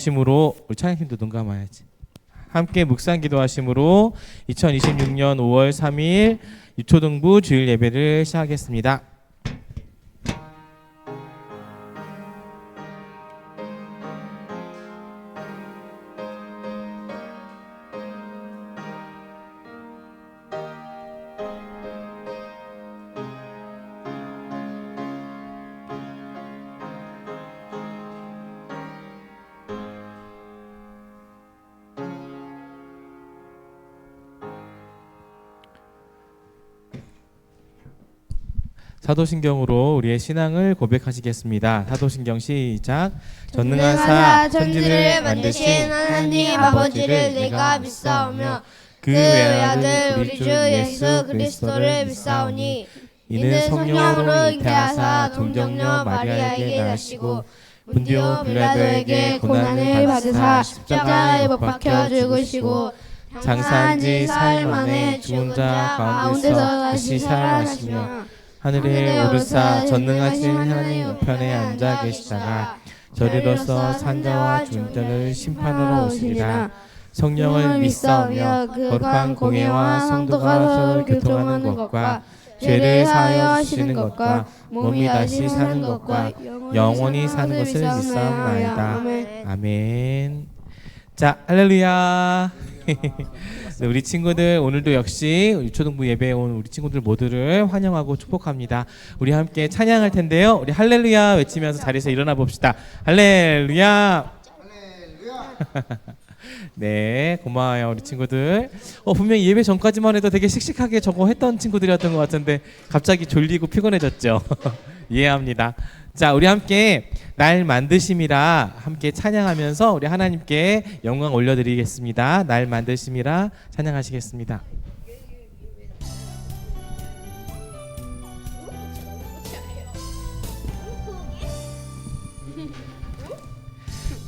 심으로 우리 찬양팀도 눈 감아야지. 함께 묵상 기도하심으로 2026년 5월 3일 유초등부 주일 예배를 시작하겠습니다. 사도신경으로 우리의 신앙을 고백하시겠습니다. 사도신경 시작. 전능하사 천지를 만드신 하나님 아버지를 내가 믿사오며 그 외아들 우리 주 예수 그리스도를 믿사오니 이는 성령으로 잉태하사 동정녀 마리아에게 나시고 본디오 빌라도에게 고난을 받으사 십자가에 못 박혀 죽으시고 장사한 지 사흘 만에 죽은 자 가운데서 다시 살아나시며 하늘에 오르사 전능하신 하나님 우편에 앉아 계시다가 저리로서 산자와 죽은 자를 심판하러 오시리라. 성령을 믿사오며 거룩한 공회와 성도가 서로 교통하는 것과 죄를 사하여 하시는 것과 몸이 다시 사는 것과 영원히 사는 것을 믿사옵나이다. 아멘. 자, 할렐루야. 네, 우리 친구들 오늘도 역시 유초등부 예배에 온 우리 친구들 모두를 환영하고 축복합니다. 우리 함께 찬양할 텐데요. 우리 할렐루야 외치면서 자리에서 일어나 봅시다. 할렐루야. 네, 고마워요 우리 친구들. 분명히 예배 전까지만 해도 되게 씩씩하게 저거 했던 친구들이었던 것 같은데 갑자기 졸리고 피곤해졌죠. 이해합니다. 자, 우리 함께 날 만드심이라 함께 찬양하면서 우리 하나님께 영광 올려드리겠습니다. 날 만드심이라 찬양하시겠습니다.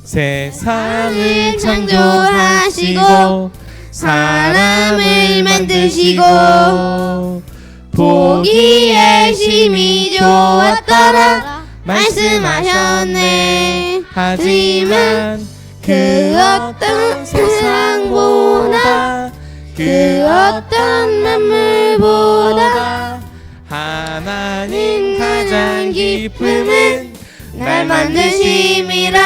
세상을 창조하시고 사람을 만드시고 보기에 심히 좋았더라 말씀하셨네. 하지만 그 어떤 세상보다 그 어떤 만물보다 하나님 가장 기쁨은 날 만드심이라.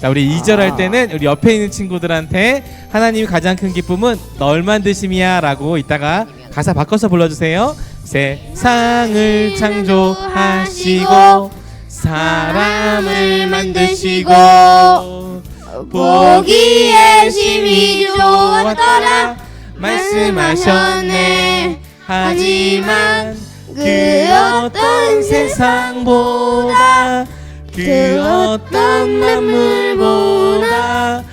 자, 우리 2절 할 때는 우리 옆에 있는 친구들한테 하나님이 가장 큰 기쁨은 널 만드심이야 라고 이따가 가사 바꿔서 불러주세요. 세상을 창조하시고 사람을 만드시고 보기에 심히 좋았더라 말씀하셨네. 하지만 그 어떤 세상보다 그 어떤 만물보다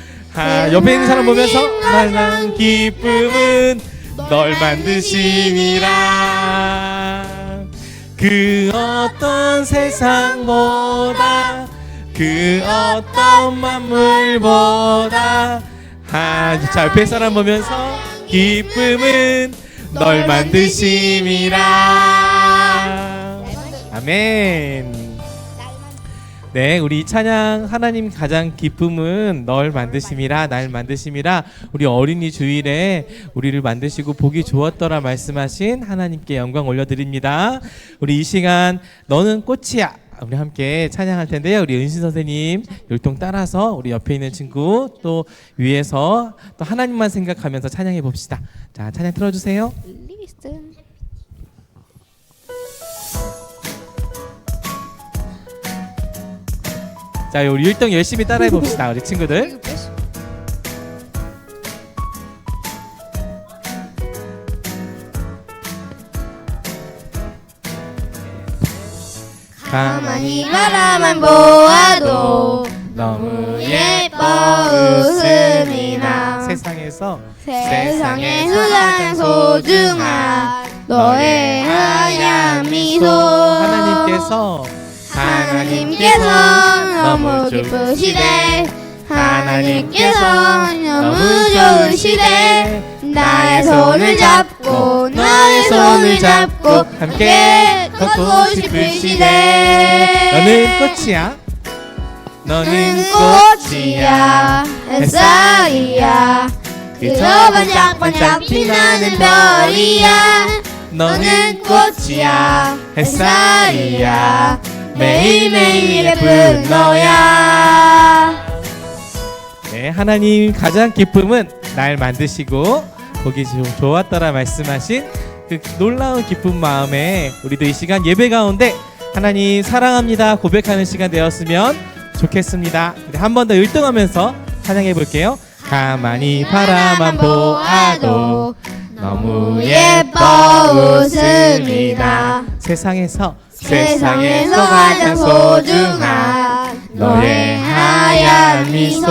옆에 있는 사람 보면서 가장 기쁨은 널 만드심이라. 그 어떤 세상보다 그 어떤 만물보다 자, 옆에 사람 보면서 기쁨은 널 만드심이라. 아멘. 네, 우리 찬양 하나님 가장 기쁨은 널 만드심이라 날 만드심이라. 우리 어린이 주일에 우리를 만드시고 보기 좋았더라 말씀하신 하나님께 영광 올려드립니다. 우리 이 시간 너는 꽃이야 우리 함께 찬양할 텐데요. 우리 은신 선생님 율동 따라서 우리 옆에 있는 친구 또 위에서 또 하나님만 생각하면서 찬양해 봅시다. 자, 찬양 틀어주세요. 자, 우리 율동 열심히 따라해 봅시다 우리 친구들. 가만히 바라만 보아도 너무 예뻐 웃음이 나. 세상에서 가장 소중한 너의 하얀 미소. 하나님께서 너무 기쁘시대. 하나님께서 너무 좋으시대. 나의 손을 잡고 너의 손을 잡고 함께 걷고 싶으시대. 너는 꽃이야 너는 꽃이야 햇살이야 그저 반짝반짝 빛나는 별이야 너는 꽃이야 햇살이야 매일매일 예쁜 너야. 네, 하나님 가장 기쁨은 날 만드시고 보기 좋았더라 말씀하신 그 놀라운 기쁜 마음에 우리도 이 시간 예배 가운데 하나님 사랑합니다 고백하는 시간 되었으면 좋겠습니다. 한 번 더 율동하면서 찬양해 볼게요. 가만히 바라만 보아도 너무 예뻐 웃음이다. 세상에서 가장 소중한 너의 하얀 미소.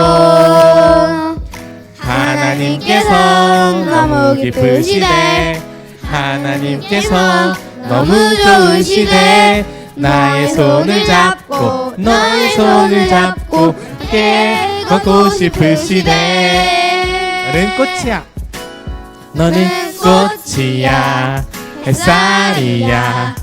하나님께서 너무 기쁘시대. 하나니께서 너무 좋으시대. 나의 손을 잡고 너의 손을 잡고 함께 걷고 싶으시대. 너는 꽃이야 너는 꽃이야 햇살이야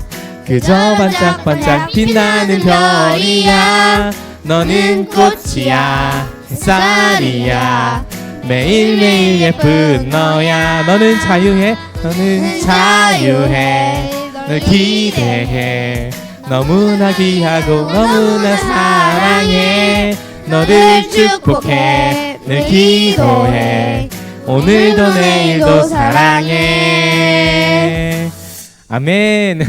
그저 반짝반짝 빛나는 별이야. 너는 꽃이야 햇살이야 매일매일 예쁜 너야. 너는 자유해 너는 자유해 널 기대해 너무나 귀하고 너무나 사랑해. 너를 축복해 늘 기도해 오늘도 내일도 사랑해. 아멘.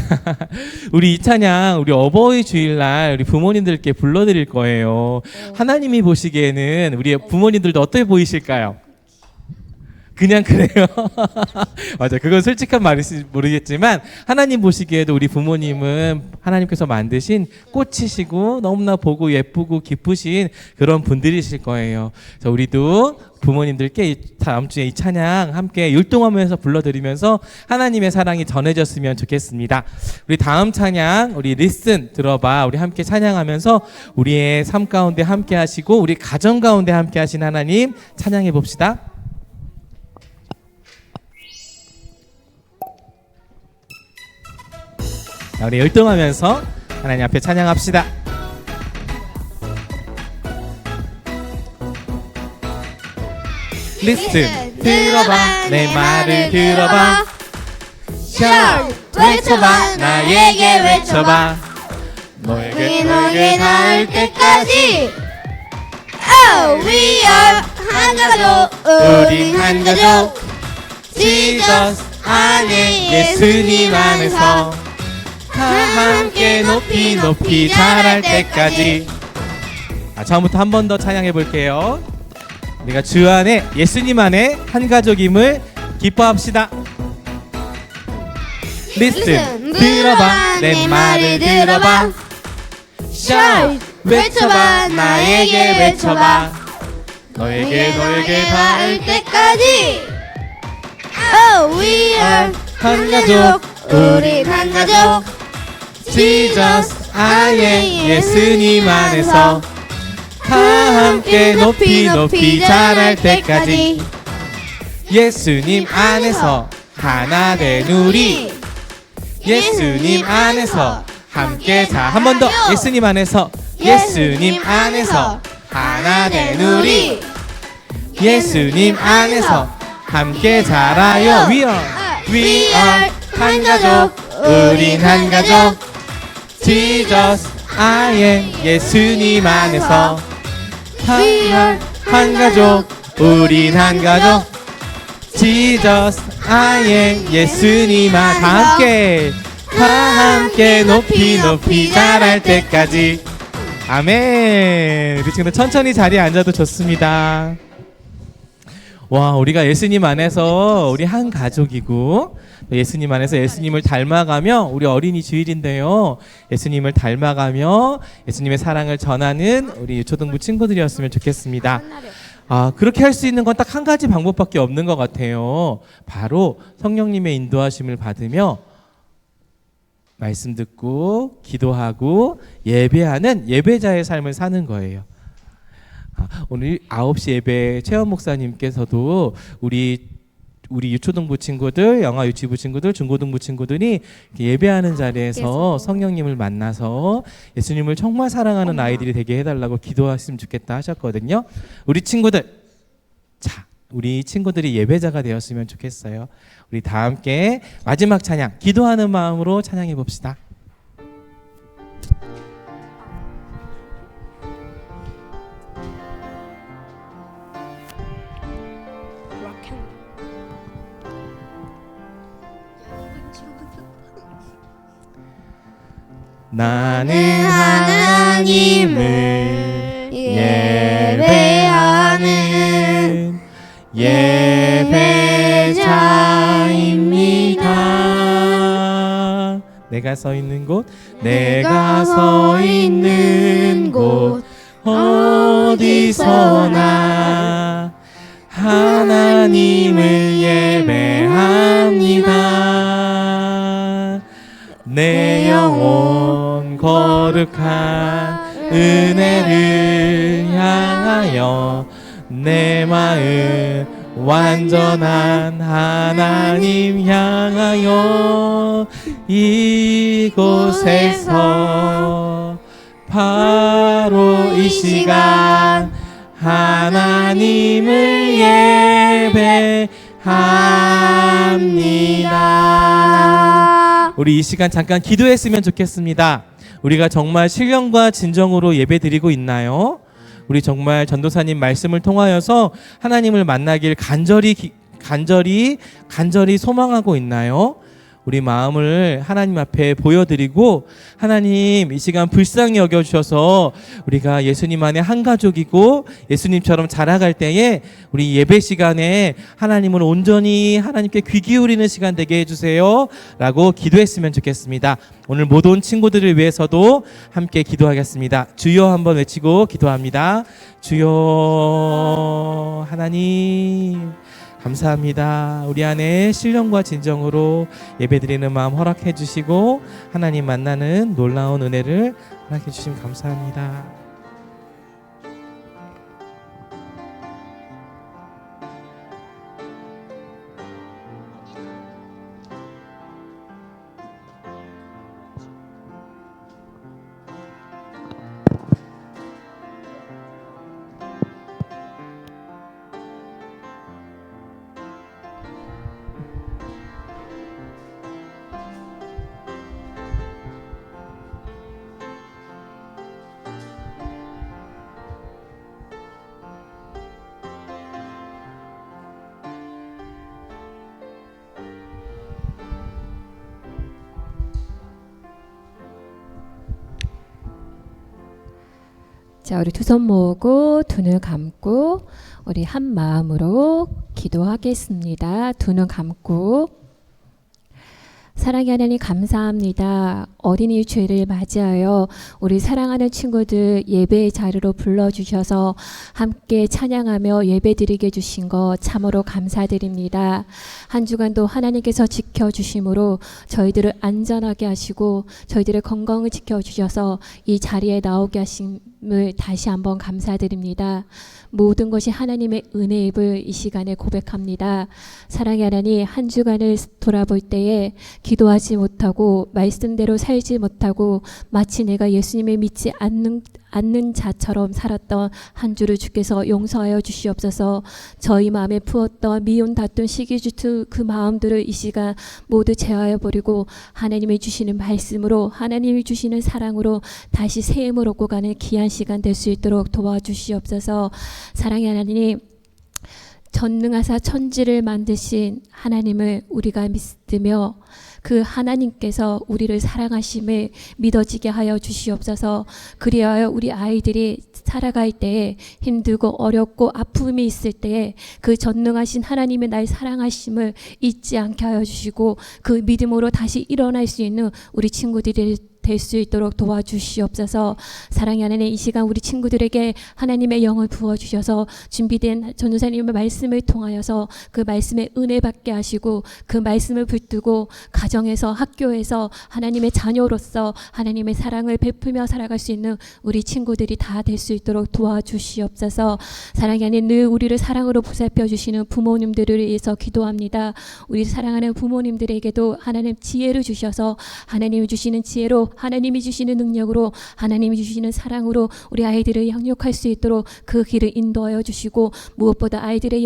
우리 이 찬양 우리 어버이 주일날 우리 부모님들께 불러드릴 거예요. 하나님이 보시기에는 우리 부모님들도 어떻게 보이실까요? 그냥 그래요. 맞아, 그건 솔직한 말일지 모르겠지만 하나님 보시기에도 우리 부모님은 하나님께서 만드신 꽃이시고 너무나 보고 예쁘고 기쁘신 그런 분들이실 거예요. 자, 우리도 부모님들께 다음 주에 이 찬양 함께 율동하면서 불러드리면서 하나님의 사랑이 전해졌으면 좋겠습니다. 우리 다음 찬양 우리 리슨 들어봐. 우리 함께 찬양하면서 우리의 삶 가운데 함께 하시고 우리 가정 가운데 함께 하신 하나님 찬양해 봅시다. 우리 열동하면서 하나님 앞에 찬양합시다. 리슨 들어봐 내 말을 들어봐. 샤웃 외쳐봐 나에게 외쳐봐. 너에게 닿을 때까지 We are 한 가족 우린 한 가족 지저스 안에 예수님 안에서 다 함께 높이 높이 자랄 때까지. 처음부터 한 번 더 찬양해 볼게요. 우리가 주 안에 예수님 안에 한 가족임을 기뻐합시다. 리슨 들어봐 내 말을 들어봐. 샤웃 외쳐봐 나에게 외쳐봐. 너에게 닿을 때까지 We are 한 가족 우리 한 가족 지저스 아예 예수님 안에서 다 함께 높이 높이 자랄 때까지. 예수님 안에서 하나 된 우리 예수님 안에서 함께 한 번 더 예수님 안에서 예수님 안에서 하나 된 우리 예수님 안에서 함께 자라요. We are 한 가족 우린 한 가족 지저스 아예 예수님 안에서 한 가족 우린 한 가족 지저스 아예 예수님 다 함께 높이 높이 자랄 때까지. 아멘. 우리 친구들 천천히 자리에 앉아도 좋습니다. 와, 우리가 예수님 안에서 우리 한 가족이고 예수님 안에서 예수님을 닮아가며 우리 어린이 주일인데요. 예수님을 닮아가며 예수님의 사랑을 전하는 우리 유초등부 친구들이었으면 좋겠습니다. 그렇게 할 수 있는 건 딱 한 가지 방법밖에 없는 것 같아요. 바로 성령님의 인도하심을 받으며 말씀 듣고 기도하고 예배하는 예배자의 삶을 사는 거예요. 오늘 9시 예배 최원 목사님께서도 우리 우리 유초등부 친구들, 영아 유치부 친구들, 중고등부 친구들이 예배하는 자리에서 성령님을 만나서 예수님을 정말 사랑하는 아이들이 되게 해달라고 기도했으면 좋겠다 하셨거든요. 우리 친구들, 자, 우리 친구들이 예배자가 되었으면 좋겠어요. 우리 다 함께 마지막 찬양, 기도하는 마음으로 찬양해 봅시다. 나는 하나님을 예배하는 예배자입니다. 내가 서 있는 곳, 내가 서 있는 곳 어디서나 하나님을 예배합니다. 내 영혼 거룩한 은혜를 향하여 내 마음 완전한 하나님 향하여 이곳에서 바로 이 시간 하나님을 예배합니다. 우리 이 시간 잠깐 기도했으면 좋겠습니다. 우리가 정말 신령과 진정으로 예배드리고 있나요? 우리 정말 전도사님 말씀을 통하여서 하나님을 만나길 간절히 소망하고 있나요? 우리 마음을 하나님 앞에 보여드리고, 하나님 이 시간 불쌍히 여겨주셔서 우리가 예수님 안에 한 가족이고 예수님처럼 자라갈 때에 우리 예배 시간에 하나님을 온전히 하나님께 귀 기울이는 시간 되게 해주세요 라고 기도했으면 좋겠습니다. 오늘 못 온 친구들을 위해서도 함께 기도하겠습니다. 주여 한번 외치고 기도합니다. 주여 하나님 감사합니다. 우리 안에 신령과 진정으로 예배드리는 마음 허락해 주시고 하나님 만나는 놀라운 은혜를 허락해 주시면 감사합니다. 자, 우리 두 손 모으고 두 눈 감고 우리 한 마음으로 기도하겠습니다. 두 눈 감고. 사랑의 하나님 감사합니다. 어린이 주일을 맞이하여 우리 사랑하는 친구들 예배의 자리로 불러주셔서 함께 찬양하며 예배드리게 해주신 것 참으로 감사드립니다. 한 주간도 하나님께서 지켜주심으로 저희들을 안전하게 하시고 저희들의 건강을 지켜주셔서 이 자리에 나오게 하심을 다시 한번 감사드립니다. 모든 것이 하나님의 은혜임을 이 시간에 고백합니다. 사랑의 하나님, 한 주간을 돌아볼 때에 기도하지 못하고 말씀대로 살지 못하고 마치 내가 예수님을 믿지 않는 자처럼 살았던 한 주를 주께서 용서하여 주시옵소서. 저희 마음에 부었던 미운 다툰 시기주투 그 마음들을 이 시간 모두 제하여 버리고 하나님이 주시는 말씀으로 하나님이 주시는 사랑으로 다시 새 힘을 얻고 가는 귀한 시간 될 수 있도록 도와주시옵소서. 사랑의 하나님, 전능하사 천지를 만드신 하나님을 우리가 믿으며 그 하나님께서 우리를 사랑하심을 믿어지게 하여 주시옵소서. 그리하여 우리 아이들이 살아갈 때에 힘들고 어렵고 아픔이 있을 때에 그 전능하신 하나님의 날 사랑하심을 잊지 않게 하여 주시고 그 믿음으로 다시 일어날 수 있는 우리 친구들이 될 수 있도록 도와주시옵소서. 사랑의 하나님, 이 시간 우리 친구들에게 하나님의 영을 부어주셔서 준비된 전도사님의 말씀을 통하여서 그 말씀에 은혜 받게 하시고 그 말씀을 붙들고 가정에서 학교에서 하나님의 자녀로서 하나님의 사랑을 베풀며 살아갈 수 있는 우리 친구들이 다 될 수 있도록 도와주시옵소서. 사랑의 하나님, 늘 우리를 사랑으로 보살펴 주시는 부모님들을 위해서 기도합니다. 우리 사랑하는 부모님들에게도 하나님 지혜를 주셔서 하나님이 주시는 지혜로, 하나님이 주시는 능력으로, 하나님이 주시는 사랑으로 우리 아이들을 양육할 수 있도록 그 길을 인도하여 주시고, 무엇보다 아이들의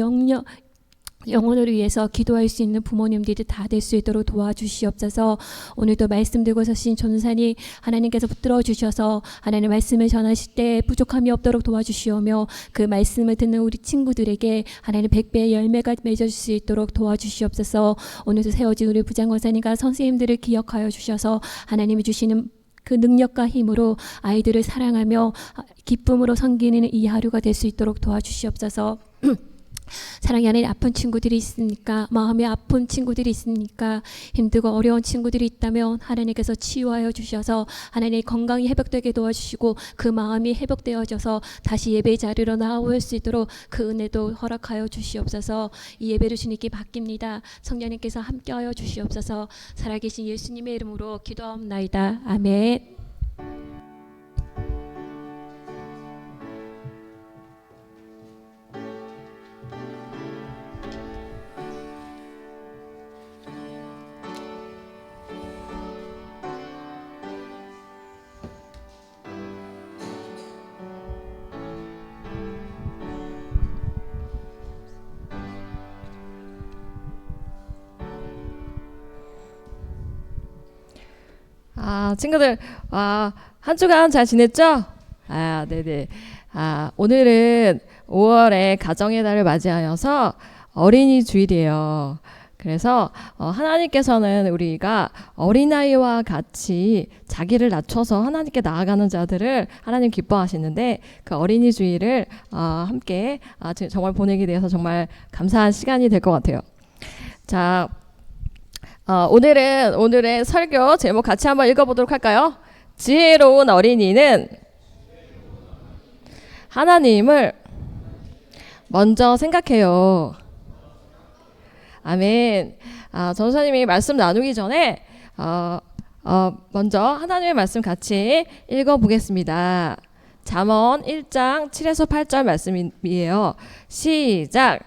영혼을 위해서 기도할 수 있는 부모님들이 다 될 수 있도록 도와주시옵소서. 오늘도 말씀 들고 서신 전사님 하나님께서 붙들어 주셔서 하나님의 말씀을 전하실 때 부족함이 없도록 도와주시오며, 그 말씀을 듣는 우리 친구들에게 하나님 100배의 열매가 맺어질 수 있도록 도와주시옵소서. 오늘도 세워진 우리 부장원사님과 선생님들을 기억하여 주셔서 하나님이 주시는 그 능력과 힘으로 아이들을 사랑하며 기쁨으로 섬기는 이 하루가 될 수 있도록 도와주시옵소서. 사랑이 안에 아픈 친구들이 있으니까, 마음이 아픈 친구들이 있으니까, 힘들고 어려운 친구들이 있다면 하나님께서 치유하여 주셔서 하나님의 건강이 회복되게 도와주시고 그 마음이 회복되어져서 다시 예배 자리로 나올 수 있도록 그 은혜도 허락하여 주시옵소서. 이 예배를 주님께 맡깁니다. 성령님께서 함께하여 주시옵소서. 살아계신 예수님의 이름으로 기도하옵나이다. 아멘. 친구들, 한 주간 잘 지냈죠? 네네. 오늘은 5월에 가정의 달을 맞이하여서 어린이 주일이에요. 그래서 하나님께서는 우리가 어린아이와 같이 자기를 낮춰서 하나님께 나아가는 자들을 하나님 기뻐하시는데, 그 어린이 주일을 함께 정말 보내게 되어서 정말 감사한 시간이 될 것 같아요. 자, 오늘의 설교 제목 같이 한번 읽어보도록 할까요? 지혜로운 어린이는 하나님을 먼저 생각해요. 아멘. 전사님이 말씀 나누기 전에 먼저 하나님의 말씀 같이 읽어보겠습니다. 잠언 1장 7에서 8절 말씀이에요. 시작.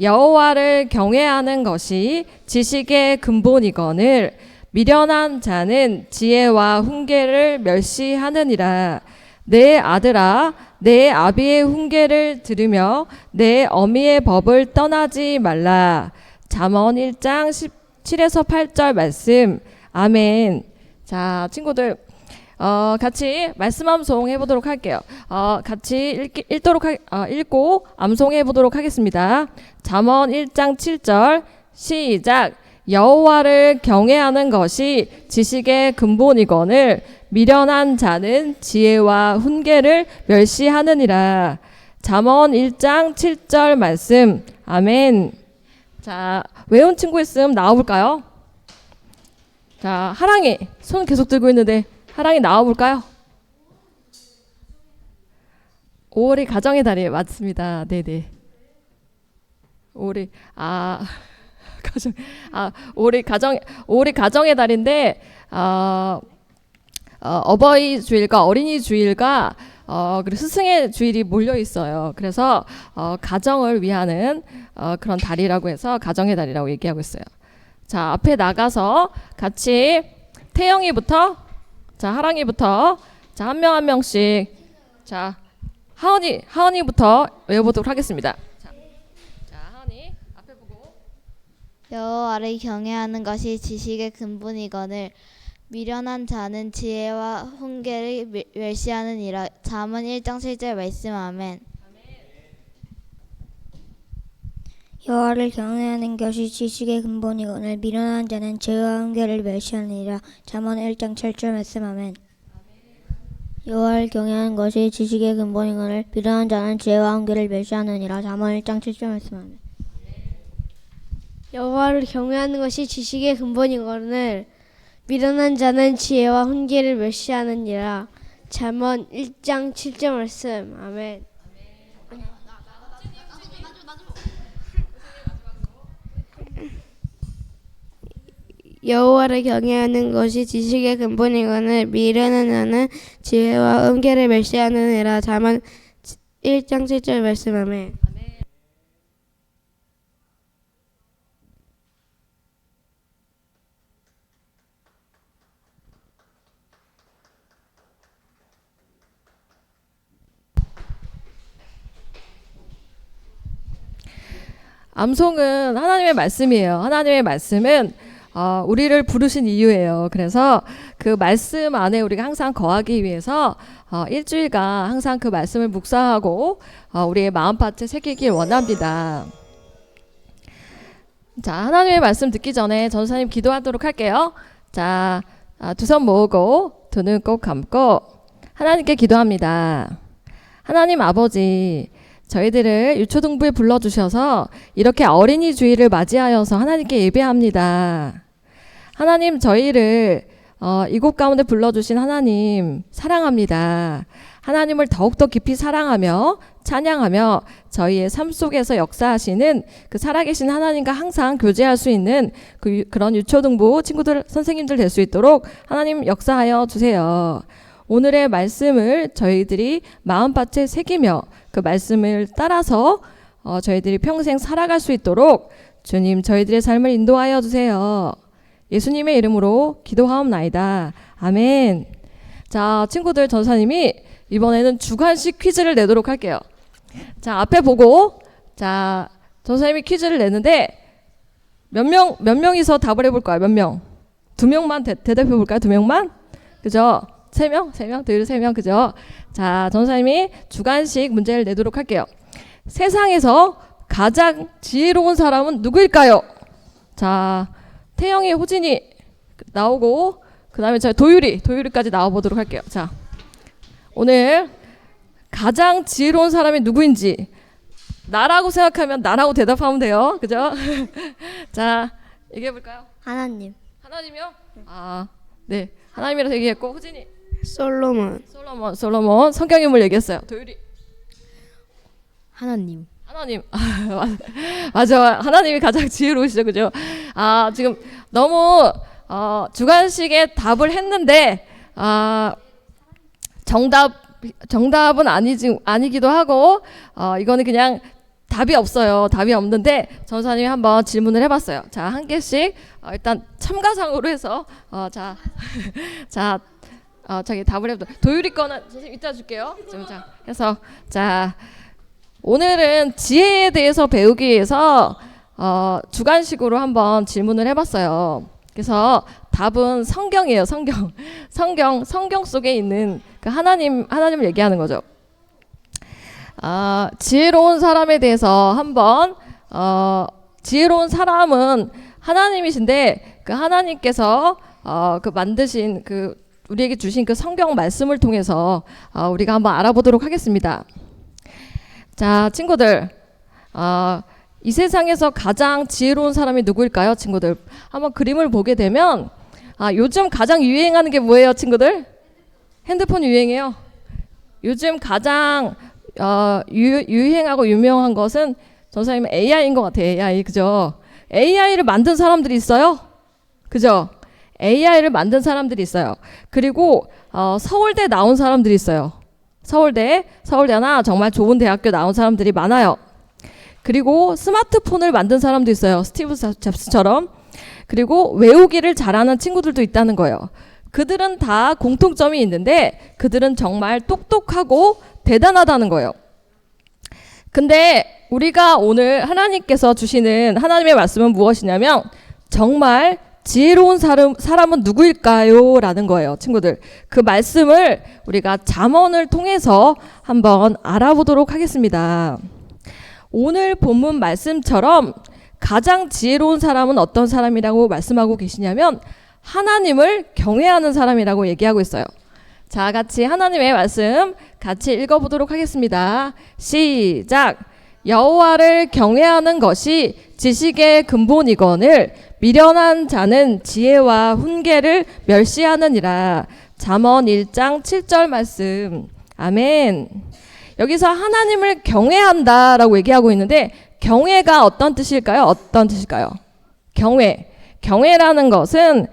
여호와를 경외하는 것이 지식의 근본이거늘 미련한 자는 지혜와 훈계를 멸시하느니라. 내 아들아, 내 아비의 훈계를 들으며 내 어미의 법을 떠나지 말라. 잠언 1장 17에서 8절 말씀. 아멘. 자, 친구들 같이 말씀 암송해 보도록 할게요. 같이 읽고 암송해 보도록 하겠습니다. 잠언 1장 7절 시작. 여호와를 경외하는 것이 지식의 근본이거늘 미련한 자는 지혜와 훈계를 멸시하느니라. 잠언 1장 7절 말씀. 아멘. 자, 외운 친구 있으면 나와볼까요? 자, 하랑이 손 계속 들고 있는데 하랑이 나와볼까요? 5월이 가정의 달이에요. 맞습니다. 네네. 5월이 5월이 가정의 달인데 어버이 주일과 어린이 주일과 그리고 스승의 주일이 몰려 있어요. 그래서 가정을 위하는 그런 달이라고 해서 가정의 달이라고 얘기하고 있어요. 자, 앞에 나가서 같이 태영이부터, 자, 하랑이부터, 자, 한 명 한 명씩, 자, 하은이부터 외워보도록 하겠습니다. 자, 하은이 앞에 보고. 여호와를 경외하는 것이 지식의 근본이거늘 미련한 자는 지혜와 훈계를 멸시하느니라. 잠언 1장 7절 말씀. 아멘. 여호와를 경외하는 것이 지식의 근본이거늘 미련한 자는 지혜와 훈계를 멸시하느니라. 잠언 1장 7절 말씀. 아멘. 여호와를 경외하는 것이 지식의 근본이거늘 미련한 자는 지혜와 훈계를 멸시하느니라. 잠언 1장 7절 말씀. 아멘. 여호와를 경외하는 것이 지식의 근본이거늘 미련한 자는 지혜와 훈계를 멸시하느니라. 잠언 1장 7절 말씀. 아멘. 여호와를 경외하는 것이 지식의 근본이거늘 미련한 자는 지혜와 훈계를 멸시하느니라. 잠언 1장 7절 말씀. 아멘. 암송은 하나님의 말씀이에요. 하나님의 말씀은 우리를 부르신 이유예요. 그래서 그 말씀 안에 우리가 항상 거하기 위해서 일주일간 항상 그 말씀을 묵상하고 우리의 마음밭에 새기길 원합니다. 자, 하나님의 말씀 듣기 전에 전사님 기도하도록 할게요. 자, 두 손 모으고 두 눈 꼭 감고 하나님께 기도합니다. 하나님 아버지, 저희들을 유초등부에 불러주셔서 이렇게 어린이 주일을 맞이하여서 하나님께 예배합니다. 하나님, 저희를 이곳 가운데 불러주신 하나님 사랑합니다. 하나님을 더욱더 깊이 사랑하며 찬양하며 저희의 삶 속에서 역사하시는 그 살아계신 하나님과 항상 교제할 수 있는 그런 유초등부 친구들, 선생님들 될 수 있도록 하나님 역사하여 주세요. 오늘의 말씀을 저희들이 마음밭에 새기며 그 말씀을 따라서 저희들이 평생 살아갈 수 있도록 주님 저희들의 삶을 인도하여 주세요. 예수님의 이름으로 기도하옵나이다. 아멘. 자, 친구들, 전사님이 이번에는 주관식 퀴즈를 내도록 할게요. 자, 앞에 보고, 자, 전사님이 퀴즈를 내는데 몇 명이서 답을 해볼 거야? 몇 명? 2명만 대답해 볼까요? 2명만? 그죠? 3명? 3명? 더 3명? 그죠? 자, 전사님이 주관식 문제를 내도록 할게요. 세상에서 가장 지혜로운 사람은 누구일까요? 자, 태영이, 호진이 나오고 그 다음에 저 도유리까지 나와보도록 할게요. 자, 오늘 가장 지혜로운 사람이 누구인지 나라고 생각하면 나라고 대답하면 돼요. 그죠? 자, 얘기해볼까요? 하나님. 하나님이요? 아, 네. 하나님이라고 얘기했고, 호진이 솔로몬. 솔로몬 성경 인물 얘기했어요. 도유리 하나님. 하나님. 맞아. 하나님이 가장 지혜로우시죠. 그죠? 아, 지금 너무 주관식에 답을 했는데 정답은 아니기도 하고 이거는 그냥 답이 없어요. 답이 없는데 전사님이 한번 질문을 해봤어요. 자, 한 개씩 일단 참가상으로 해서 자, 자기 답을 해보도록. 도유리 거는 선생님 이따 줄게요. 자, 해서 자, 오늘은 지혜에 대해서 배우기 위해서 주관식으로 한번 질문을 해봤어요. 그래서 답은 성경이에요. 성경 속에 있는 그 하나님을 얘기하는 거죠. 지혜로운 사람에 대해서 한번 지혜로운 사람은 하나님이신데 그 하나님께서 그 만드신 그 우리에게 주신 그 성경 말씀을 통해서 우리가 한번 알아보도록 하겠습니다. 자, 친구들, 이 세상에서 가장 지혜로운 사람이 누구일까요, 친구들? 한번 그림을 보게 되면 요즘 가장 유행하는 게 뭐예요, 친구들? 핸드폰 유행해요. 요즘 가장 유행하고 유명한 것은 전사님은 AI인 것 같아요. AI, 그죠? AI를 만든 사람들이 있어요. 그죠? AI를 만든 사람들이 있어요. 그리고 서울대 나온 사람들이 있어요. 서울대나 정말 좋은 대학교 나온 사람들이 많아요. 그리고 스마트폰을 만든 사람도 있어요. 스티브 잡스처럼. 그리고 외우기를 잘하는 친구들도 있다는 거예요. 그들은 다 공통점이 있는데 그들은 정말 똑똑하고 대단하다는 거예요. 근데 우리가 오늘 하나님께서 주시는 하나님의 말씀은 무엇이냐면 정말 지혜로운 사람은 누구일까요? 라는 거예요, 친구들. 그 말씀을 우리가 잠언을 통해서 한번 알아보도록 하겠습니다. 오늘 본문 말씀처럼 가장 지혜로운 사람은 어떤 사람이라고 말씀하고 계시냐면 하나님을 경외하는 사람이라고 얘기하고 있어요. 자, 같이 하나님의 말씀 같이 읽어보도록 하겠습니다. 시작. 여호와를 경외하는 것이 지식의 근본이거늘 미련한 자는 지혜와 훈계를 멸시하느니라. 잠언 1장 7절 말씀. 아멘. 여기서 하나님을 경외한다라고 얘기하고 있는데 경외가 어떤 뜻일까요? 어떤 뜻일까요? 경외. 경외라는 것은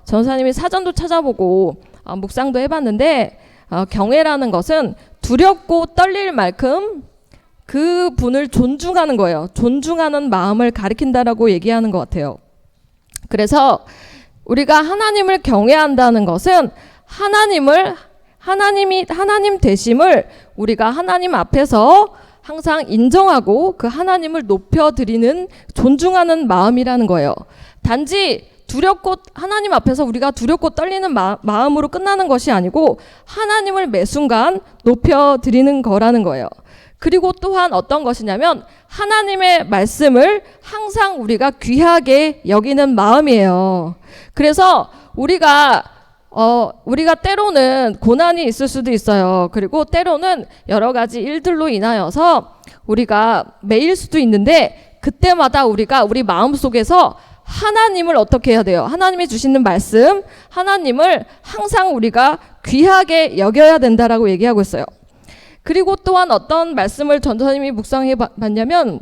전사님이 사전도 찾아보고 묵상도 해봤는데 경외라는 것은 두렵고 떨릴 만큼 그 분을 존중하는 거예요. 존중하는 마음을 가리킨다라고 얘기하는 것 같아요. 그래서 우리가 하나님을 경외한다는 것은 하나님 되심을 우리가 하나님 앞에서 항상 인정하고 그 하나님을 높여드리는 존중하는 마음이라는 거예요. 단지 두렵고 하나님 앞에서 우리가 두렵고 떨리는 마음으로 끝나는 것이 아니고 하나님을 매 순간 높여드리는 거라는 거예요. 그리고 또한 어떤 것이냐면 하나님의 말씀을 항상 우리가 귀하게 여기는 마음이에요. 그래서 우리가 때로는 고난이 있을 수도 있어요. 그리고 때로는 여러 가지 일들로 인하여서 우리가 매일 수도 있는데 그때마다 우리가 우리 마음속에서 하나님을 어떻게 해야 돼요? 하나님이 주시는 말씀, 하나님을 항상 우리가 귀하게 여겨야 된다라고 얘기하고 있어요. 그리고 또한 어떤 말씀을 전도사님이 묵상해 봤냐면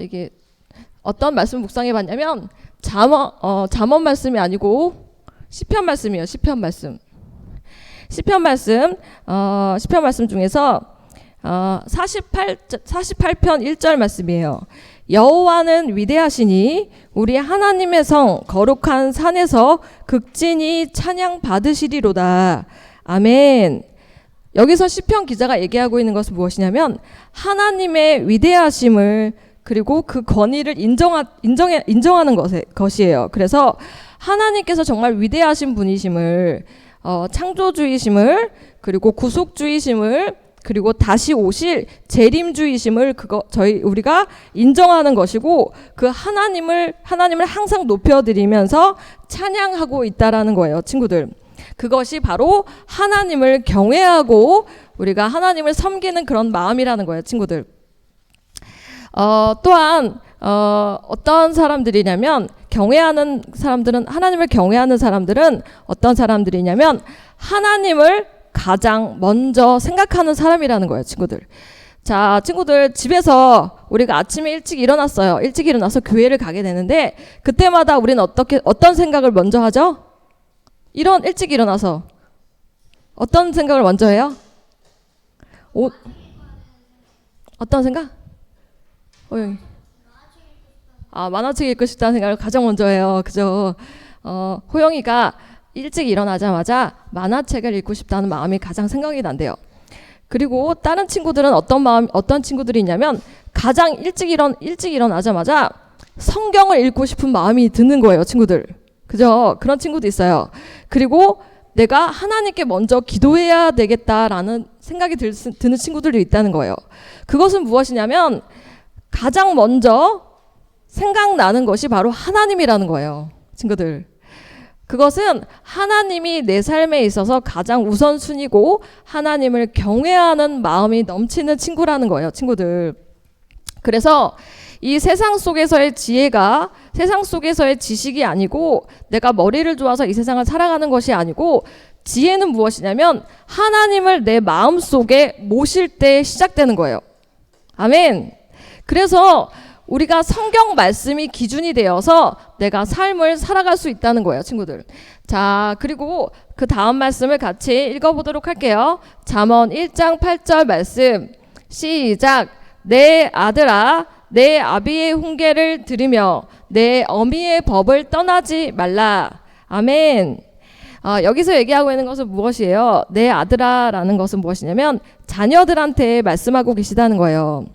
이게 어떤 말씀 묵상해 봤냐면 잠언 말씀이 아니고 시편 말씀이에요. 시편 말씀 중에서 48편 1절 말씀이에요. 여호와는 위대하시니 우리 하나님의 성 거룩한 산에서 극진히 찬양 받으시리로다. 아멘. 여기서 시편 기자가 얘기하고 있는 것은 무엇이냐면 하나님의 위대하심을 그리고 그 권위를 인정하는 것이에요. 그래서 하나님께서 정말 위대하신 분이심을 창조주이심을 그리고 구속주이심을 그리고 다시 오실 재림주이심을 우리가 인정하는 것이고 그 하나님을 항상 높여드리면서 찬양하고 있다라는 거예요, 친구들. 그것이 바로 하나님을 경외하고 우리가 하나님을 섬기는 그런 마음이라는 거예요, 친구들. 또한 어떤 사람들이냐면 하나님을 경외하는 사람들은 어떤 사람들이냐면 하나님을 가장 먼저 생각하는 사람이라는 거예요, 친구들. 자, 친구들 집에서 우리가 아침에 일찍 일어났어요. 일찍 일어나서 교회를 가게 되는데 그때마다 우리는 어떤 생각을 먼저 하죠? 일찍 일어나서 어떤 생각을 먼저 해요? 어떤 생각? 만화책 읽고 싶다는 생각을 가장 먼저 해요. 그죠? 호영이가 일찍 일어나자마자 만화책을 읽고 싶다는 마음이 가장 생각이 난대요. 그리고 다른 친구들은 어떤 친구들이 있냐면 가장 일찍 일어나자마자 성경을 읽고 싶은 마음이 드는 거예요, 친구들. 그죠? 그런 친구도 있어요. 그리고 내가 하나님께 먼저 기도해야 되겠다라는 생각이 드는 친구들도 있다는 거예요. 그것은 무엇이냐면 가장 먼저 생각나는 것이 바로 하나님이라는 거예요, 친구들. 그것은 하나님이 내 삶에 있어서 가장 우선순위고 하나님을 경외하는 마음이 넘치는 친구라는 거예요, 친구들. 그래서 이 세상 속에서의 지혜가 세상 속에서의 지식이 아니고 내가 머리를 좋아서 이 세상을 살아가는 것이 아니고 지혜는 무엇이냐면 하나님을 내 마음속에 모실 때 시작되는 거예요. 아멘. 그래서 우리가 성경 말씀이 기준이 되어서 내가 삶을 살아갈 수 있다는 거예요, 친구들. 자, 그리고 그 다음 말씀을 같이 읽어보도록 할게요. 잠언 1장 8절 말씀 시작. 내 아들아 내 아비의 훈계를 들으며 내 어미의 법을 떠나지 말라. 아멘. 여기서 얘기하고 있는 것은 무엇이에요? 내 아들아라는 것은 무엇이냐면 자녀들한테 말씀하고 계시다는 거예요.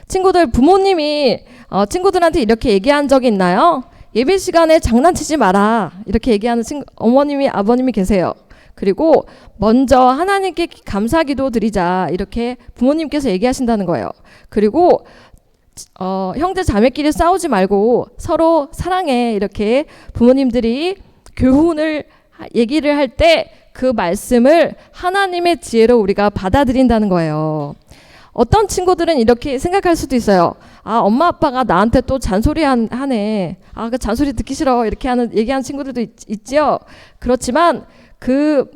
친구들, 부모님이 친구들한테 이렇게 얘기한 적이 있나요? 예배 시간에 장난치지 마라 이렇게 얘기하는 어머님이 아버님이 계세요. 그리고 먼저 하나님께 감사기도 드리자 이렇게 부모님께서 얘기하신다는 거예요. 그리고 형제 자매끼리 싸우지 말고 서로 사랑해 이렇게 부모님들이 교훈을 얘기를 할 때 그 말씀을 하나님의 지혜로 우리가 받아들인다는 거예요. 어떤 친구들은 이렇게 생각할 수도 있어요. 아, 엄마 아빠가 나한테 또 잔소리 하네. 아, 그 잔소리 듣기 싫어. 이렇게 얘기하는 친구들도 있지요. 그렇지만 그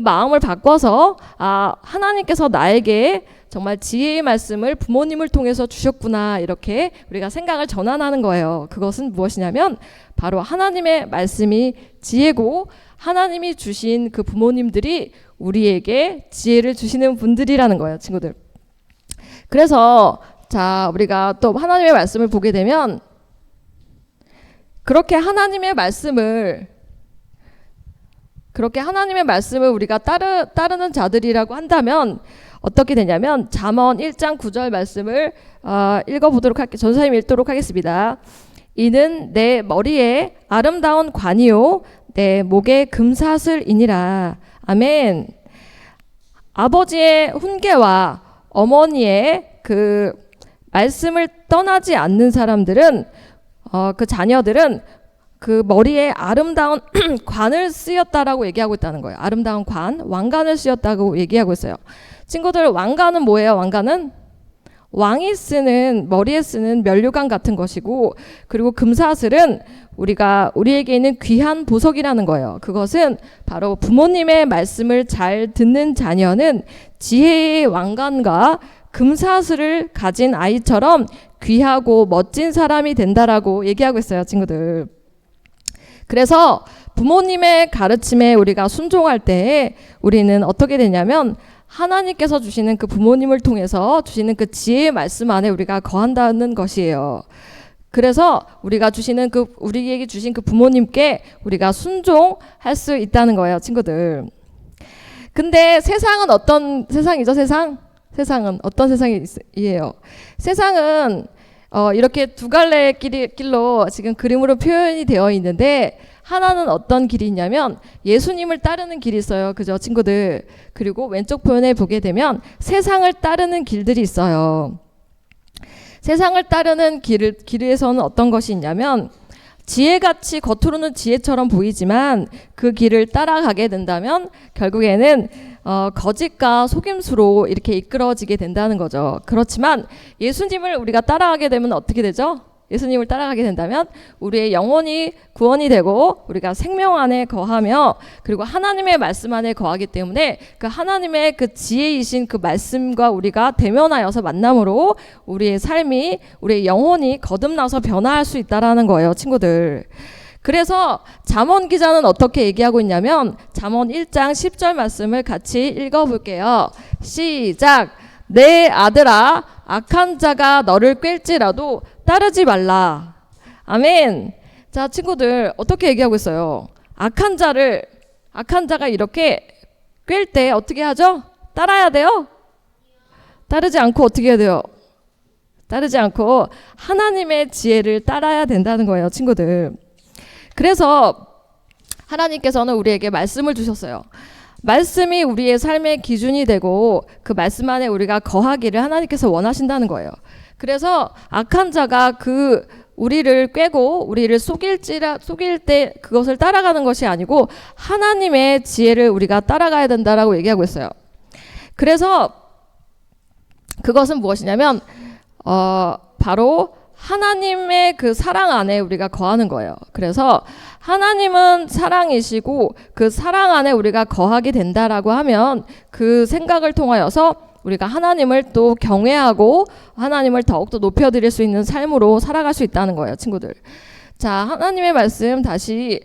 마음을 바꿔서 하나님께서 나에게 정말 지혜의 말씀을 부모님을 통해서 주셨구나, 이렇게 우리가 생각을 전환하는 거예요. 그것은 무엇이냐면 바로 하나님의 말씀이 지혜고 하나님이 주신 그 부모님들이 우리에게 지혜를 주시는 분들이라는 거예요, 친구들. 그래서 자, 우리가 또 하나님의 말씀을 보게 되면 그렇게 하나님의 말씀을 우리가 따르는 자들이라고 한다면 어떻게 되냐면 잠언 1장 9절 말씀을 읽어보도록 할게요. 전사님 읽도록 하겠습니다. 이는 내 머리에 아름다운 관이요 내 목에 금사슬이니라. 아멘. 아버지의 훈계와 어머니의 그 말씀을 떠나지 않는 사람들은 그 자녀들은 그 머리에 아름다운 관을 쓰였다라고 얘기하고 있다는 거예요. 아름다운 관, 왕관을 쓰였다고 얘기하고 있어요. 친구들, 왕관은 뭐예요? 왕관은 왕이 쓰는, 머리에 쓰는 면류관 같은 것이고, 그리고 금사슬은 우리에게 있는 귀한 보석이라는 거예요. 그것은 바로 부모님의 말씀을 잘 듣는 자녀는 지혜의 왕관과 금사슬을 가진 아이처럼 귀하고 멋진 사람이 된다라고 얘기하고 있어요, 친구들. 그래서 부모님의 가르침에 우리가 순종할 때 우리는 어떻게 되냐면 하나님께서 주시는 그 부모님을 통해서 주시는 그 지혜의 말씀 안에 우리가 거한다는 것이에요. 그래서 우리에게 주신 그 부모님께 우리가 순종할 수 있다는 거예요, 친구들. 근데 세상은 어떤 세상이죠? 세상은 어떤 세상이에요? 세상은 이렇게 두 갈래 길로 지금 그림으로 표현이 되어 있는데, 하나는 어떤 길이 있냐면 예수님을 따르는 길이 있어요. 그죠, 친구들? 그리고 왼쪽 표현에 보게 되면 세상을 따르는 길들이 있어요. 세상을 따르는 길에서는 어떤 것이 있냐면 지혜같이 겉으로는 지혜처럼 보이지만 그 길을 따라가게 된다면 결국에는 거짓과 속임수로 이렇게 이끌어지게 된다는 거죠. 그렇지만 예수님을 우리가 따라가게 되면 어떻게 되죠? 예수님을 따라가게 된다면 우리의 영혼이 구원이 되고 우리가 생명 안에 거하며 그리고 하나님의 말씀 안에 거하기 때문에 그 하나님의 그 지혜이신 그 말씀과 우리가 대면하여서 만남으로 우리의 삶이, 우리의 영혼이 거듭나서 변화할 수 있다라는 거예요, 친구들. 그래서 잠언 기자는 어떻게 얘기하고 있냐면 잠언 1장 10절 말씀을 같이 읽어볼게요. 시작. 내 아들아, 악한 자가 너를 꿰일지라도 따르지 말라. 아멘. 자, 친구들, 어떻게 얘기하고 있어요? 악한 자가 이렇게 꿰일 때 어떻게 하죠? 따라야 돼요? 따르지 않고 어떻게 해야 돼요? 따르지 않고 하나님의 지혜를 따라야 된다는 거예요, 친구들. 그래서 하나님께서는 우리에게 말씀을 주셨어요. 말씀이 우리의 삶의 기준이 되고 그 말씀 안에 우리가 거하기를 하나님께서 원하신다는 거예요. 그래서 악한 자가 우리를 꿰고 우리를 속일 때 그것을 따라가는 것이 아니고 하나님의 지혜를 우리가 따라가야 된다라고 얘기하고 있어요. 그래서 그것은 무엇이냐면 바로 하나님의 그 사랑 안에 우리가 거하는 거예요. 그래서 하나님은 사랑이시고 그 사랑 안에 우리가 거하게 된다라고 하면 그 생각을 통하여서 우리가 하나님을 또 경외하고 하나님을 더욱더 높여드릴 수 있는 삶으로 살아갈 수 있다는 거예요, 친구들. 자, 하나님의 말씀 다시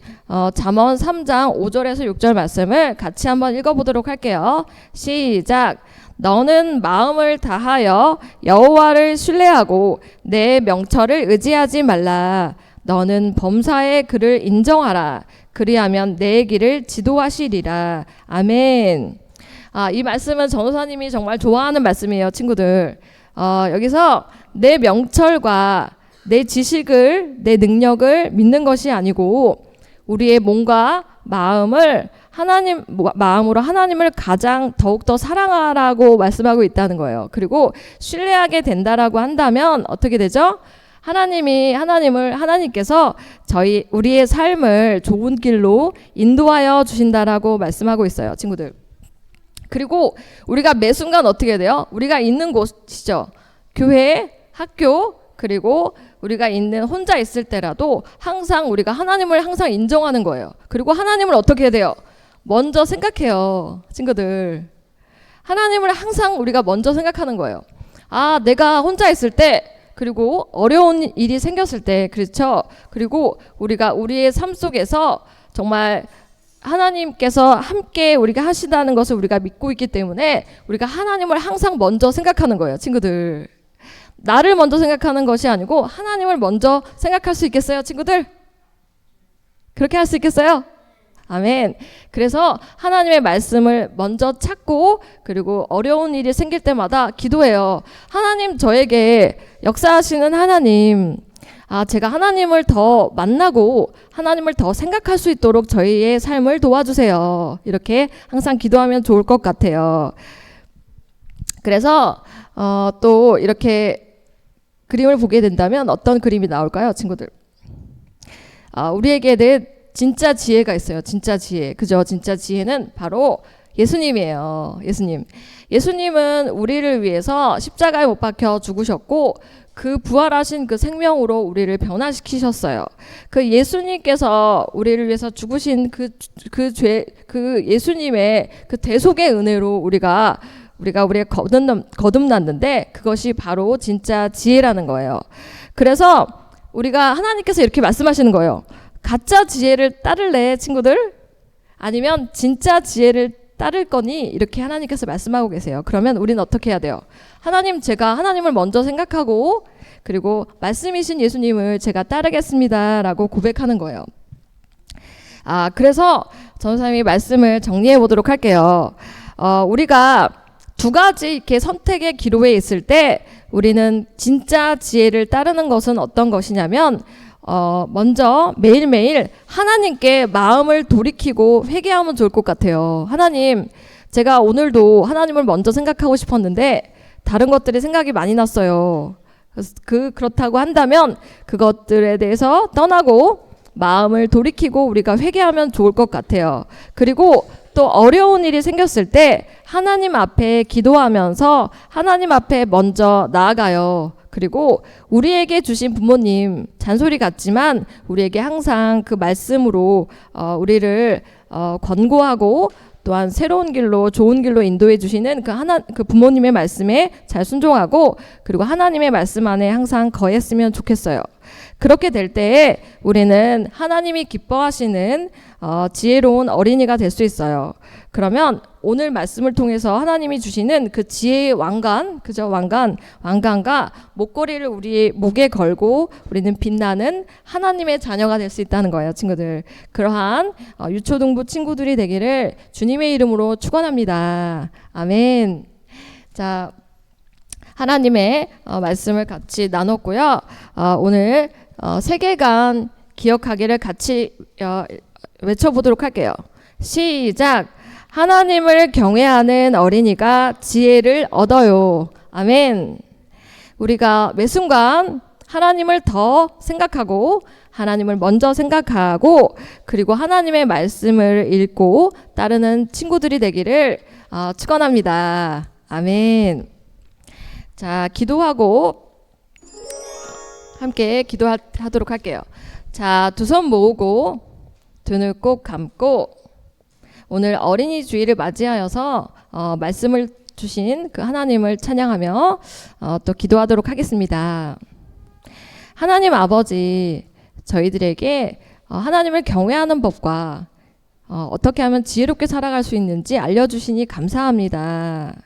잠언 3장 5절에서 6절 말씀을 같이 한번 읽어보도록 할게요. 시작. 너는 마음을 다하여 여호와를 신뢰하고 내 명철을 의지하지 말라. 너는 범사의 그를 인정하라. 그리하면 내 길을 지도하시리라. 아멘. 이 말씀은 전도사님이 정말 좋아하는 말씀이에요, 친구들. 여기서 내 명철과 내 지식을, 내 능력을 믿는 것이 아니고 우리의 몸과 마음으로 하나님을 가장 더욱더 사랑하라고 말씀하고 있다는 거예요. 그리고 신뢰하게 된다라고 한다면 어떻게 되죠? 하나님께서 우리의 삶을 좋은 길로 인도하여 주신다라고 말씀하고 있어요, 친구들. 그리고 우리가 매 순간 어떻게 돼요? 우리가 있는 곳이죠. 교회, 학교, 그리고 우리가 혼자 있을 때라도 항상 우리가 하나님을 항상 인정하는 거예요. 그리고 하나님을 어떻게 해야 돼요? 먼저 생각해요, 친구들. 하나님을 항상 우리가 먼저 생각하는 거예요. 아, 내가 혼자 있을 때, 그리고 어려운 일이 생겼을 때, 그렇죠? 그리고 우리가 우리의 삶 속에서 정말 하나님께서 함께 우리가 하시다는 것을 우리가 믿고 있기 때문에 우리가 하나님을 항상 먼저 생각하는 거예요, 친구들. 나를 먼저 생각하는 것이 아니고 하나님을 먼저 생각할 수 있겠어요, 친구들? 그렇게 할 수 있겠어요? 아멘. 그래서 하나님의 말씀을 먼저 찾고, 그리고 어려운 일이 생길 때마다 기도해요. 하나님, 저에게 역사하시는 하나님, 제가 하나님을 더 만나고 하나님을 더 생각할 수 있도록 저희의 삶을 도와주세요. 이렇게 항상 기도하면 좋을 것 같아요. 그래서 또 이렇게 그림을 보게 된다면 어떤 그림이 나올까요, 친구들? 우리에게는 진짜 지혜가 있어요. 진짜 지혜. 그죠? 진짜 지혜는 바로 예수님이에요. 예수님은 우리를 위해서 십자가에 못 박혀 죽으셨고, 그 부활하신 그 생명으로 우리를 변화시키셨어요. 그 예수님께서 우리를 위해서 죽으신 그 예수님의 그 대속의 은혜로 우리가 거듭났는데, 그것이 바로 진짜 지혜라는 거예요. 그래서 우리가 하나님께서 이렇게 말씀하시는 거예요. 가짜 지혜를 따를래, 친구들? 아니면 진짜 지혜를 따를 거니? 이렇게 하나님께서 말씀하고 계세요. 그러면 우리는 어떻게 해야 돼요? 하나님, 제가 하나님을 먼저 생각하고, 그리고 말씀이신 예수님을 제가 따르겠습니다 라고 고백하는 거예요. 그래서 전사님이 말씀을 정리해 보도록 할게요. 우리가 두 가지 이렇게 선택의 기로에 있을 때 우리는 진짜 지혜를 따르는 것은 어떤 것이냐면, 먼저 매일매일 하나님께 마음을 돌이키고 회개하면 좋을 것 같아요. 하나님, 제가 오늘도 하나님을 먼저 생각하고 싶었는데 다른 것들이 생각이 많이 났어요. 그렇다고 한다면 그것들에 대해서 떠나고 마음을 돌이키고 우리가 회개하면 좋을 것 같아요. 그리고 또 어려운 일이 생겼을 때 하나님 앞에 기도하면서 하나님 앞에 먼저 나아가요. 그리고 우리에게 주신 부모님, 잔소리 같지만 우리에게 항상 그 말씀으로 우리를 권고하고, 또한 새로운 길로, 좋은 길로 인도해 주시는 그 부모님의 말씀에 잘 순종하고, 그리고 하나님의 말씀 안에 항상 거했으면 좋겠어요. 그렇게 될 때에 우리는 하나님이 기뻐하시는 지혜로운 어린이가 될 수 있어요. 그러면 오늘 말씀을 통해서 하나님이 주시는 그 지혜의 왕관, 그죠? 왕관과 목걸이를 우리 목에 걸고 우리는 빛나는 하나님의 자녀가 될 수 있다는 거예요, 친구들. 그러한 유초등부 친구들이 되기를 주님의 이름으로 축원합니다. 아멘. 자, 하나님의 말씀을 같이 나눴고요. 오늘 세계관 기억하기를 같이 외쳐보도록 할게요. 시작. 하나님을 경외하는 어린이가 지혜를 얻어요. 아멘. 우리가 매 순간 하나님을 더 생각하고, 하나님을 먼저 생각하고, 그리고 하나님의 말씀을 읽고 따르는 친구들이 되기를 축원합니다. 아멘. 자, 기도하고 함께 기도하도록 할게요. 자, 두 손 모으고 두 눈 꼭 감고, 오늘 어린이 주일을 맞이하여서 말씀을 주신 그 하나님을 찬양하며 또 기도하도록 하겠습니다. 하나님 아버지, 저희들에게 하나님을 경외하는 법과 어떻게 하면 지혜롭게 살아갈 수 있는지 알려주시니 감사합니다.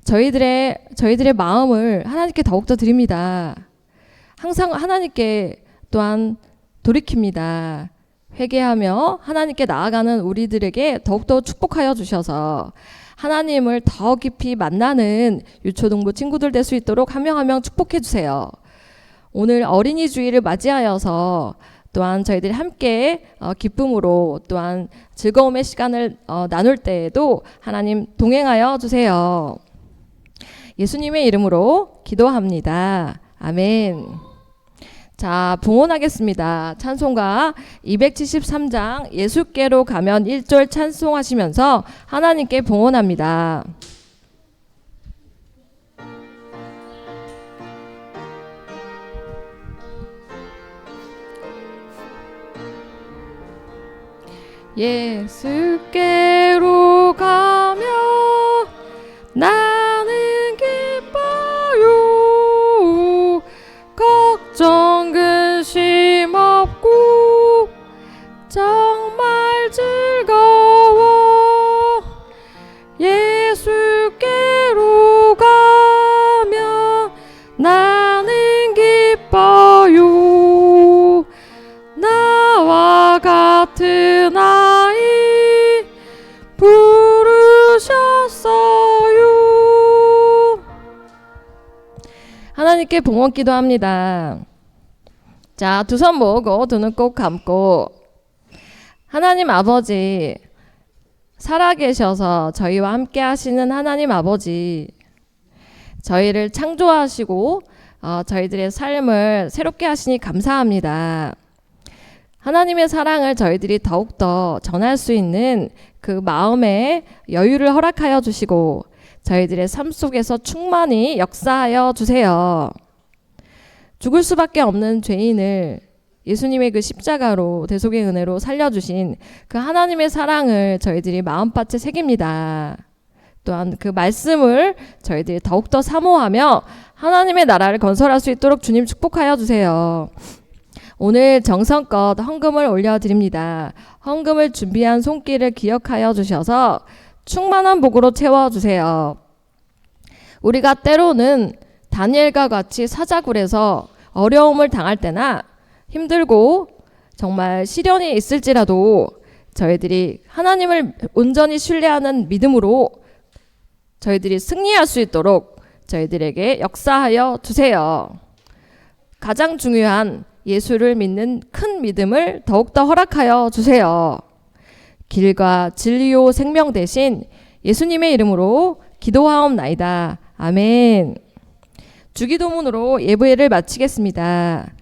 저희들의 마음을 하나님께 더욱더 드립니다. 항상 하나님께 또한 돌이킵니다. 회개하며 하나님께 나아가는 우리들에게 더욱더 축복하여 주셔서 하나님을 더 깊이 만나는 유초등부 친구들 될 수 있도록 한 명 한 명 축복해 주세요. 오늘 어린이 주일을 맞이하여서 또한 저희들이 함께 기쁨으로, 또한 즐거움의 시간을 나눌 때에도 하나님 동행하여 주세요. 예수님의 이름으로 기도합니다. 아멘. 자, 봉헌하겠습니다. 찬송가 273장 예수께로 가면 1절 찬송하시면서 하나님께 봉헌합니다. 예수께로 가면 나는 기뻐요. 걱정 근심 없고 정말 즐거워. 예수께로 가면 나는 기뻐요. 나와 같은 아이 부르셨어요. 하나님께 봉헌 기도합니다. 자, 두 손 모으고 두 눈 꼭 감고, 하나님 아버지, 살아계셔서 저희와 함께 하시는 하나님 아버지, 저희를 창조하시고 저희들의 삶을 새롭게 하시니 감사합니다. 하나님의 사랑을 저희들이 더욱더 전할 수 있는 그 마음의 여유를 허락하여 주시고 저희들의 삶 속에서 충만히 역사하여 주세요. 죽을 수밖에 없는 죄인을 예수님의 그 십자가로 대속의 은혜로 살려주신 그 하나님의 사랑을 저희들이 마음밭에 새깁니다. 또한 그 말씀을 저희들이 더욱더 사모하며 하나님의 나라를 건설할 수 있도록 주님 축복하여 주세요. 오늘 정성껏 헌금을 올려드립니다. 헌금을 준비한 손길을 기억하여 주셔서 충만한 복으로 채워주세요. 우리가 때로는 다니엘과 같이 사자굴에서 어려움을 당할 때나 힘들고 정말 시련이 있을지라도 저희들이 하나님을 온전히 신뢰하는 믿음으로 저희들이 승리할 수 있도록 저희들에게 역사하여 주세요. 가장 중요한 예수를 믿는 큰 믿음을 더욱더 허락하여 주세요. 길과 진리요 생명 되신 예수님의 이름으로 기도하옵나이다. 아멘. 주기도문으로 예배를 마치겠습니다.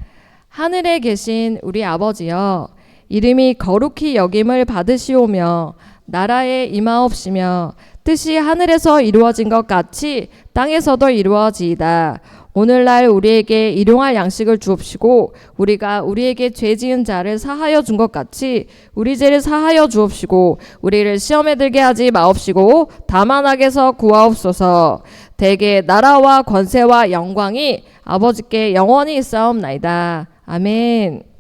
하늘에 계신 우리 아버지여, 이름이 거룩히 여김을 받으시오며 나라에 임하옵시며 뜻이 하늘에서 이루어진 것 같이 땅에서도 이루어지이다. 오늘날 우리에게 일용할 양식을 주옵시고 우리가 우리에게 죄 지은 자를 사하여 준 것 같이 우리 죄를 사하여 주옵시고 우리를 시험에 들게 하지 마옵시고 다만 악에서 구하옵소서. 대개 나라와 권세와 영광이 아버지께 영원히 있사옵나이다. 아멘.